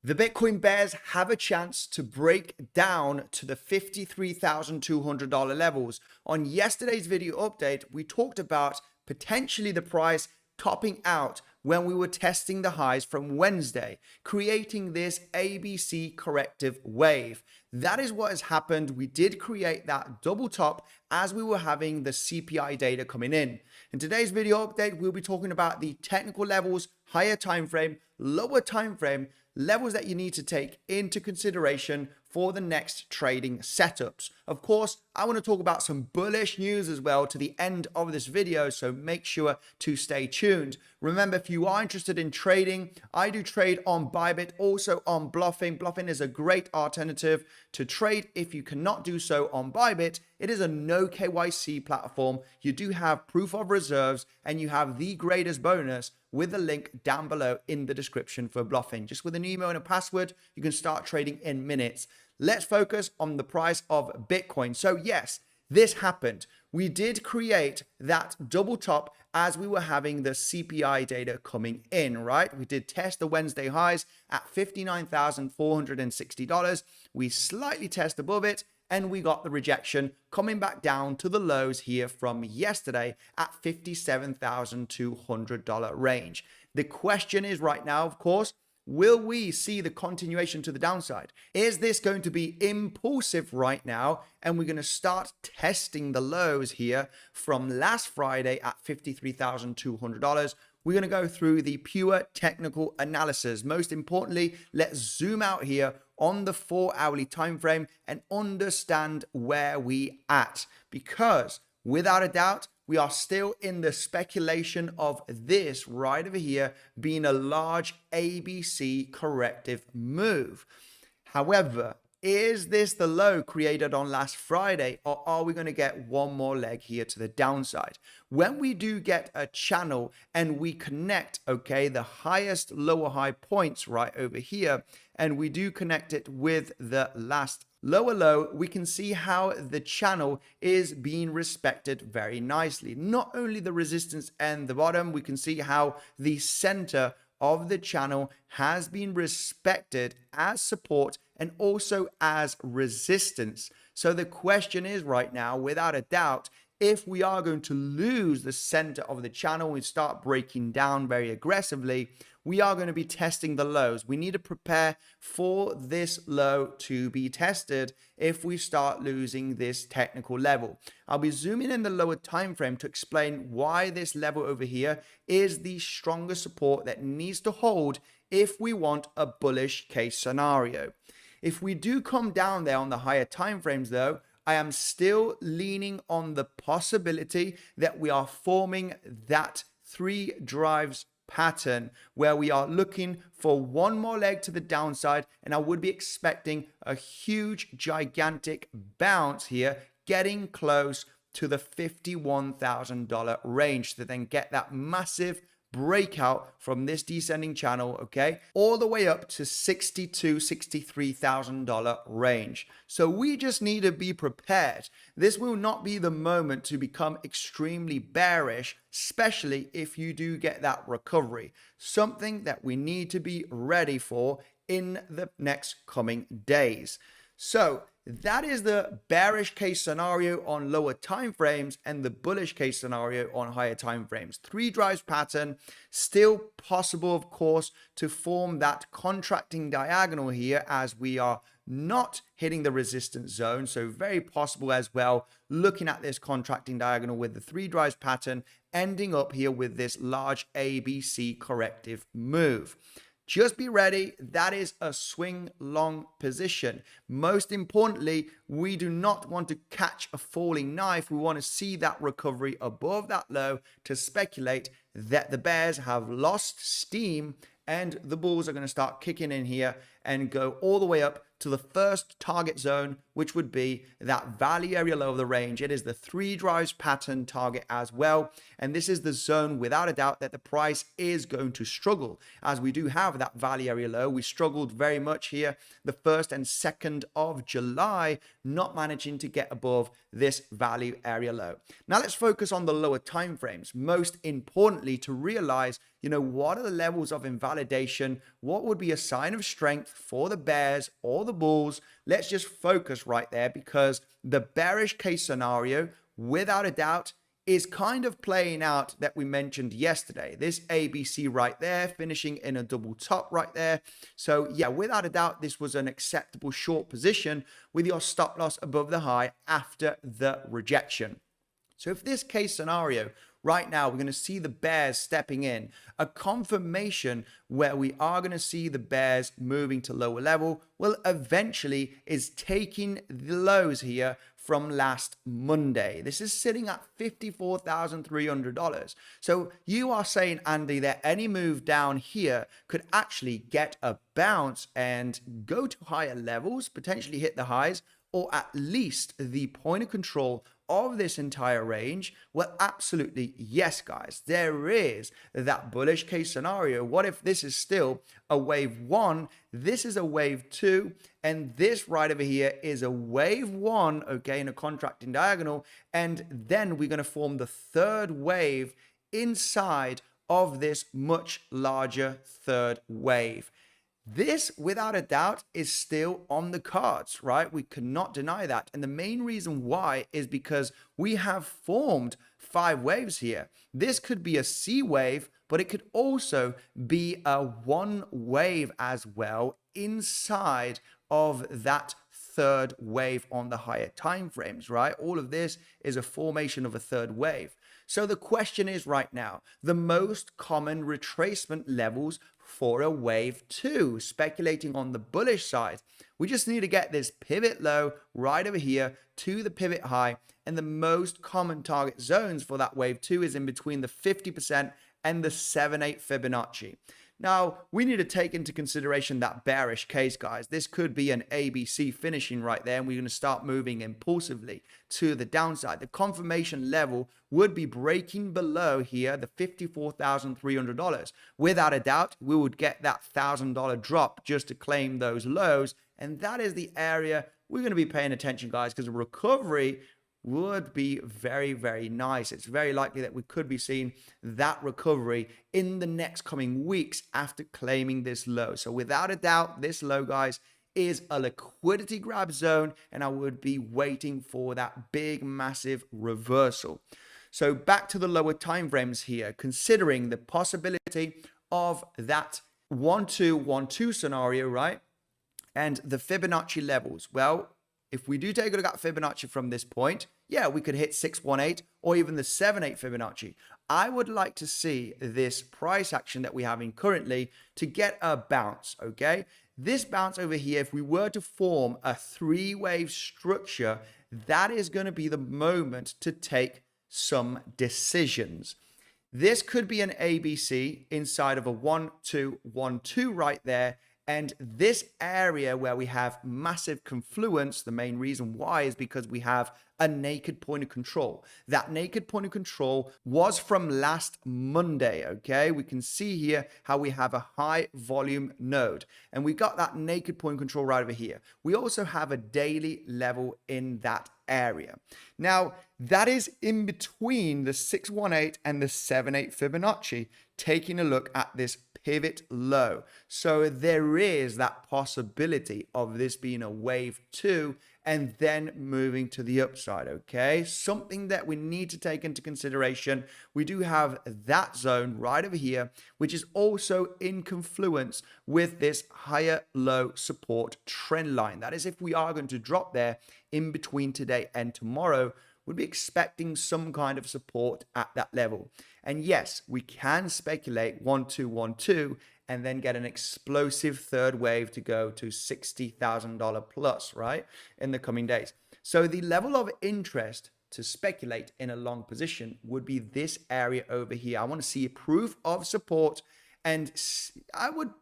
The Bitcoin bears have a chance to break down to the $53,200 levels. On yesterday's video update, we talked about potentially the price topping out when we were testing the highs from Wednesday, creating this ABC corrective wave. That is what has happened. We did create that double top as we were having the CPI data coming in. In today's video update, we'll be talking about the technical levels, higher time frame, lower time frame, levels that you need to take into consideration for the next trading setups. Of course, I want to talk about some bullish news as well to the end of this video, so make sure to stay tuned. Remember, if you are interested in trading, I do trade on Bybit, also on Bluffing. Bluffing is a great alternative to trade if you cannot do so on Bybit. It is a no KYC platform. You do have proof of reserves and you have the greatest bonus with the link down below in the description for Bluffing. Just with an email and a password, you can start trading in minutes. Let's focus on the price of Bitcoin. So yes, this happened. We did create that double top as we were having the CPI data coming in, right? We did test the Wednesday highs at $59,460. We slightly test above it, and we got the rejection coming back down to the lows here from yesterday at $57,200 range. The question is right now, of course, will we see the continuation to the downside? Is this going to be impulsive right now? And we're going to start testing the lows here from last Friday at $53,200. We're going to go through the pure technical analysis. Most importantly, let's zoom out here on the 4-hourly time frame and understand where we at, because without a doubt, we are still in the speculation of this right over here being a large ABC corrective move. However, is this the low created on last Friday, or are we going to get one more leg here to the downside? When we do get a channel and we connect, okay, the highest lower high points right over here, and we do connect it with the last lower low, we can see how the channel is being respected very nicely. Not only the resistance and the bottom, we can see how the center of the channel has been respected as support and also as resistance. So the question is right now, without a doubt, if we are going to lose the center of the channel and start breaking down very aggressively, we are going to be testing the lows. We need to prepare for this low to be tested if we start losing this technical level. I'll be zooming in the lower time frame to explain why this level over here is the strongest support that needs to hold if we want a bullish case scenario. If we do come down there on the higher time frames though, I am still leaning on the possibility that we are forming that 3 drives pattern where we are looking for one more leg to the downside, and I would be expecting a huge gigantic bounce here getting close to the $51,000 range to then get that massive breakout from this descending channel, okay, all the way up to $63,000 range. So we just need to be prepared. This will not be the moment to become extremely bearish, especially if you do get that recovery, something that we need to be ready for in the next coming days. So that is the bearish case scenario on lower time frames and the bullish case scenario on higher time frames. 3 drives pattern, still possible, of course, to form that contracting diagonal here as we are not hitting the resistance zone. So very possible as well, looking at this contracting diagonal with the 3 drives pattern, ending up here with this large ABC corrective move. Just be ready. That is a swing long position. Most importantly, we do not want to catch a falling knife. We want to see that recovery above that low to speculate that the bears have lost steam and the bulls are going to start kicking in here and go all the way up to the first target zone, which would be that value area low of the range. It is the 3 drives pattern target as well. And this is the zone without a doubt that the price is going to struggle, as we do have that value area low. We struggled very much here the 1st and 2nd of July, not managing to get above this value area low. Now let's focus on the lower time frames. Most importantly, to realize, what are the levels of invalidation? What would be a sign of strength for the bears or the bulls? Let's just focus right there, because the bearish case scenario, without a doubt, is kind of playing out that we mentioned yesterday. This ABC right there, finishing in a double top right there. So yeah, without a doubt, this was an acceptable short position with your stop loss above the high after the rejection. So if this case scenario right now, we're going to see the bears stepping in, a confirmation where we are going to see the bears moving to lower level, well, eventually is taking the lows here from last Monday. This is sitting at $54,300. So you are saying, Andy, that any move down here could actually get a bounce and go to higher levels, potentially hit the highs, or at least the point of control of this entire range? Well, absolutely yes, guys. There is that bullish case scenario. What if this is still a wave 1? This is a wave 2, and this right over here is a wave 1, okay, in a contracting diagonal, and then we're going to form the 3rd wave inside of this much larger 3rd wave. This, without a doubt, is still on the cards, right? We cannot deny that. And the main reason why is because we have formed 5 waves here. This could be a C wave, but it could also be a 1 wave as well inside of that 3rd wave on the higher time frames, right? All of this is a formation of a 3rd wave. So the question is right now, the most common retracement levels for a wave 2, speculating on the bullish side. We just need to get this pivot low right over here to the pivot high, and the most common target zones for that wave 2 is in between the 50% and the 7/8 Fibonacci. Now, we need to take into consideration that bearish case, guys. This could be an ABC finishing right there, and we're going to start moving impulsively to the downside. The confirmation level would be breaking below here, the $54,300. Without a doubt, we would get that $1,000 drop just to claim those lows, and that is the area we're going to be paying attention, guys, because a recovery would be very, very nice. It's very likely that we could be seeing that recovery in the next coming weeks after claiming this low. So without a doubt, this low, guys, is a liquidity grab zone, and I would be waiting for that big, massive reversal. So back to the lower time frames here, considering the possibility of that 1-2-1-2 scenario, right? And the Fibonacci levels. Well, if we do take a look at Fibonacci from this point, yeah, we could hit 618 or even the 7/8 Fibonacci. I would like to see this price action that we're having currently to get a bounce, okay? This bounce over here, if we were to form a 3-wave structure, that is going to be the moment to take some decisions. This could be an ABC inside of a 1-2-1-2 right there. And this area where we have massive confluence, the main reason why is because we have a naked point of control. That naked point of control was from last Monday, okay? We can see here how we have a high volume node, and we got that naked point of control right over here. We also have a daily level in that area. Now, that is in between the 618 and the 7/8 Fibonacci, taking a look at this pivot low. So there is that possibility of this being a wave 2 and then moving to the upside, okay? Something that we need to take into consideration. We do have that zone right over here, which is also in confluence with this higher low support trend line. That is, if we are going to drop there in between today and tomorrow, we'd be expecting some kind of support at that level. And yes, we can speculate 1-2-1-2 and then get an explosive 3rd wave to go to $60,000 plus, right, in the coming days. So the level of interest to speculate in a long position would be this area over here. I want to see a proof of support, and I would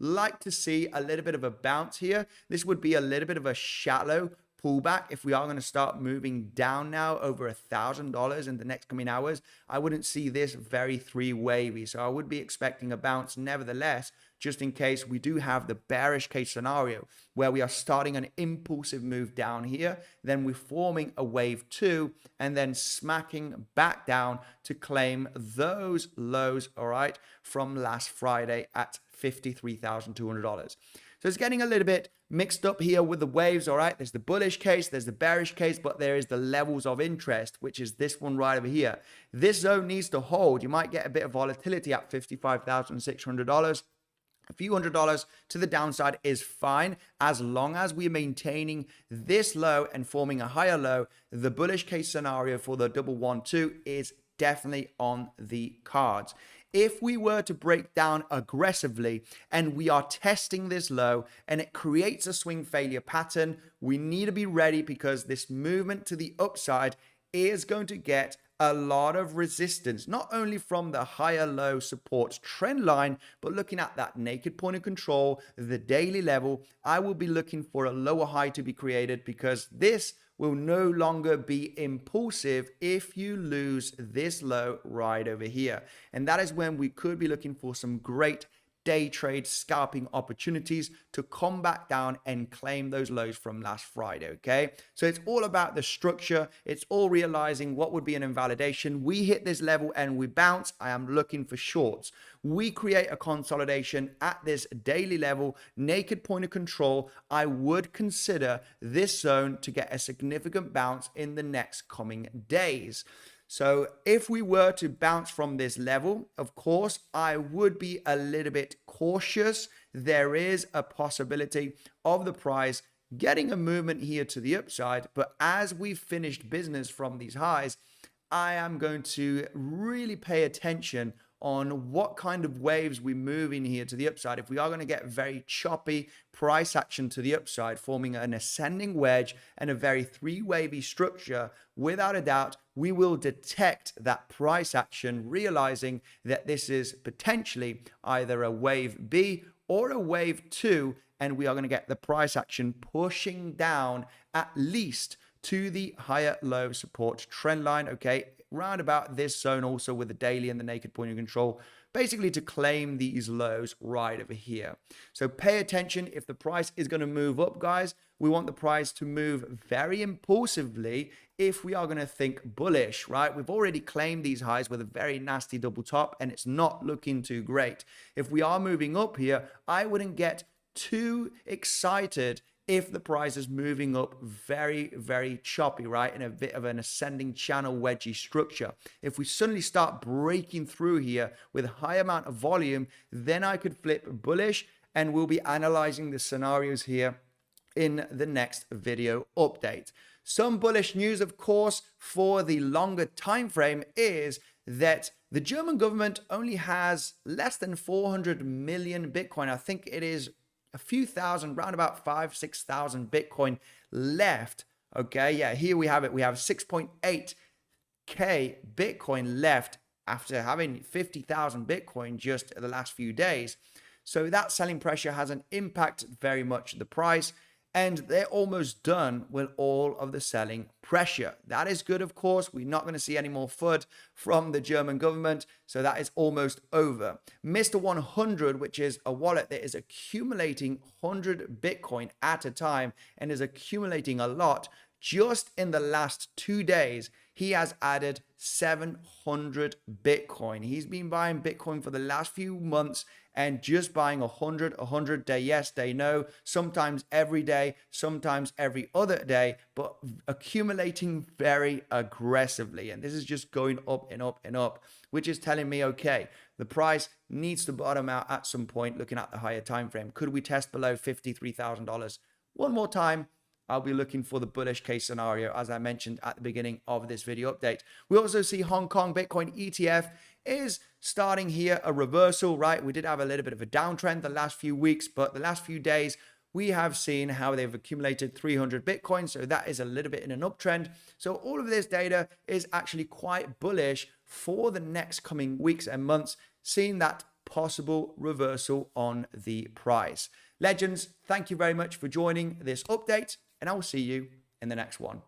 like to see a little bit of a bounce here. This would be a little bit of a shallow pullback. If we are going to start moving down now over $1,000 in the next coming hours, I wouldn't see this very three wavy. So I would be expecting a bounce nevertheless, just in case we do have the bearish case scenario where we are starting an impulsive move down here, then we're forming a wave 2 and then smacking back down to claim those lows, all right, from last Friday at $53,200. So it's getting a little bit mixed up here with the waves, all right? There's the bullish case, there's the bearish case, but there is the levels of interest, which is this one right over here. This zone needs to hold. You might get a bit of volatility at $55,600. A few $100 to the downside is fine as long as we're maintaining this low and forming a higher low. The bullish case scenario for the 112 is definitely on the cards. If we were to break down aggressively and we are testing this low and it creates a swing failure pattern, we need to be ready because this movement to the upside is going to get a lot of resistance, not only from the higher low support trend line, but looking at that naked point of control, the daily level, I will be looking for a lower high to be created because this will no longer be impulsive if you lose this low right over here. And that is when we could be looking for some great day trade scalping opportunities to come back down and claim those lows from last Friday, okay? So it's all about the structure. It's all realizing what would be an invalidation. We hit this level and we bounce. I am looking for shorts. We create a consolidation at this daily level, naked point of control. I would consider this zone to get a significant bounce in the next coming days. So if we were to bounce from this level, of course, I would be a little bit cautious. There is a possibility of the price getting a movement here to the upside. But as we've finished business from these highs, I am going to really pay attention on what kind of waves we move in here to the upside. If we are going to get very choppy price action to the upside, forming an ascending wedge and a very three-wavy structure, without a doubt, we will detect that price action, realizing that this is potentially either a wave B or a wave 2, and we are going to get the price action pushing down at least to the higher low support trend line, okay? Round about this zone also with the daily and the naked point of control, basically to claim these lows right over here. So pay attention if the price is going to move up, guys. We want the price to move very impulsively if we are going to think bullish, right? We've already claimed these highs with a very nasty double top and it's not looking too great. If we are moving up here, I wouldn't get too excited if the price is moving up very, very choppy, right? In a bit of an ascending channel wedgie structure. If we suddenly start breaking through here with a high amount of volume, then I could flip bullish, and we'll be analyzing the scenarios here in the next video update. Some bullish news, of course, for the longer time frame is that the German government only has less than 400 million Bitcoin. I think it is a few thousand, around about 5,000-6,000 Bitcoin left. Okay, yeah, here we have it. We have 6.8K Bitcoin left after having 50,000 Bitcoin just the last few days. So that selling pressure hasn't impacted very much the price, and they're almost done with all of the selling pressure. That is good, of course. We're not going to see any more FUD from the German government, so that is almost over. Mr. 100, which is a wallet that is accumulating 100 Bitcoin at a time and is accumulating a lot, just in the last 2 days, he has added 700 Bitcoin. He's been buying Bitcoin for the last few months and just buying 100 day yes, day no, sometimes every day, sometimes every other day, but accumulating very aggressively. And this is just going up and up and up, which is telling me, okay, the price needs to bottom out at some point looking at the higher time frame. Could we test below $53,000 one more time? I'll be looking for the bullish case scenario, as I mentioned at the beginning of this video update. We also see Hong Kong Bitcoin ETF is starting here a reversal, right? We did have a little bit of a downtrend the last few weeks, but the last few days, we have seen how they've accumulated 300 Bitcoin. So that is a little bit in an uptrend. So all of this data is actually quite bullish for the next coming weeks and months, seeing that possible reversal on the price. Legends, thank you very much for joining this update, and I will see you in the next one.